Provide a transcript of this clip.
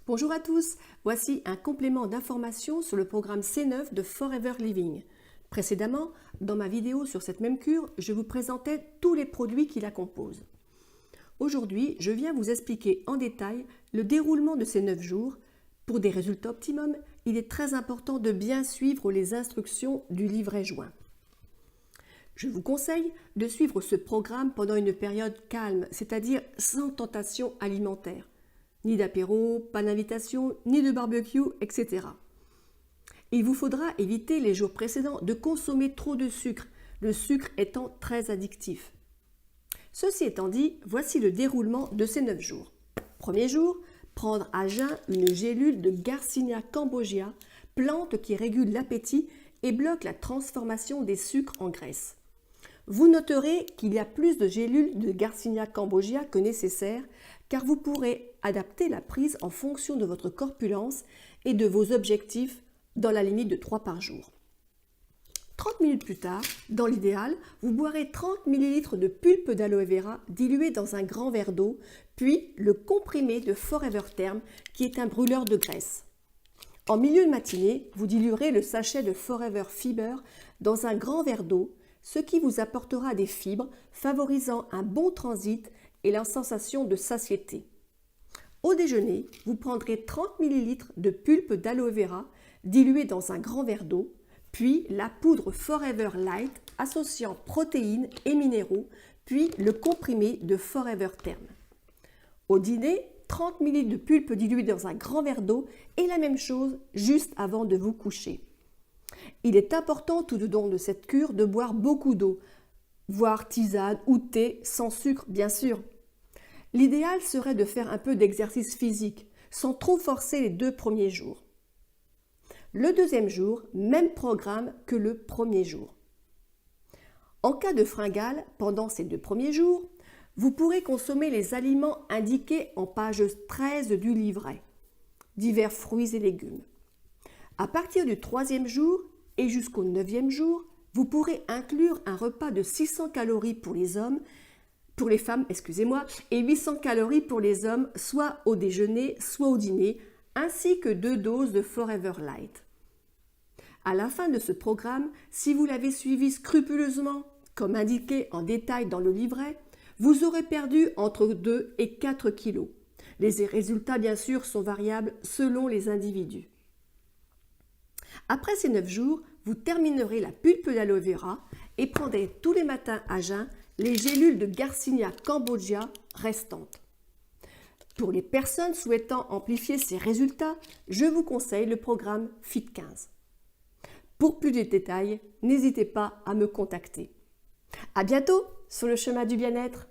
Bonjour à tous, voici un complément d'information sur le programme C9 de Forever Living. Précédemment, dans ma vidéo sur cette même cure, je vous présentais tous les produits qui la composent. Aujourd'hui, je viens vous expliquer en détail le déroulement de ces 9 jours. Pour des résultats optimums, il est très important de bien suivre les instructions du livret joint. Je vous conseille de suivre ce programme pendant une période calme, c'est-à-dire sans tentation alimentaire. Ni d'apéro, pas d'invitation, ni de barbecue, etc. Il vous faudra éviter les jours précédents de consommer trop de sucre, le sucre étant très addictif. Ceci étant dit, voici le déroulement de ces 9 jours. Premier jour, prendre à jeun une gélule de Garcinia cambogia, plante qui régule l'appétit et bloque la transformation des sucres en graisse. Vous noterez qu'il y a plus de gélules de Garcinia cambogia que nécessaire, car vous pourrez adapter la prise en fonction de votre corpulence et de vos objectifs dans la limite de 3 par jour. 30 minutes plus tard, dans l'idéal, vous boirez 30 ml de pulpe d'aloe vera diluée dans un grand verre d'eau, puis le comprimé de Forever Term qui est un brûleur de graisse. En milieu de matinée, vous diluerez le sachet de Forever Fiber dans un grand verre d'eau, ce qui vous apportera des fibres, favorisant un bon transit et la sensation de satiété. Au déjeuner, vous prendrez 30 ml de pulpe d'aloe vera diluée dans un grand verre d'eau, puis la poudre Forever Light associant protéines et minéraux, puis le comprimé de Forever Term. Au dîner, 30 ml de pulpe diluée dans un grand verre d'eau et la même chose juste avant de vous coucher. Il est important tout au long de cette cure de boire beaucoup d'eau, voire tisane ou thé sans sucre bien sûr. L'idéal serait de faire un peu d'exercice physique, sans trop forcer les 2 premiers jours. Le deuxième jour, même programme que le premier jour. En cas de fringale, pendant ces 2 premiers jours, vous pourrez consommer les aliments indiqués en page 13 du livret, divers fruits et légumes. À partir du 3e jour et jusqu'au 9e jour, vous pourrez inclure un repas de 600 calories pour les femmes, et 800 calories pour les hommes, soit au déjeuner, soit au dîner, ainsi que 2 doses de Forever Light. À la fin de ce programme, si vous l'avez suivi scrupuleusement, comme indiqué en détail dans le livret, vous aurez perdu entre 2 et 4 kilos. Les résultats, bien sûr, sont variables selon les individus. Après ces 9 jours, vous terminerez la pulpe d'aloe vera et prendrez tous les matins à jeun les gélules de Garcinia cambogia restantes. Pour les personnes souhaitant amplifier ces résultats, je vous conseille le programme Fit15. Pour plus de détails, n'hésitez pas à me contacter. À bientôt sur le chemin du bien-être.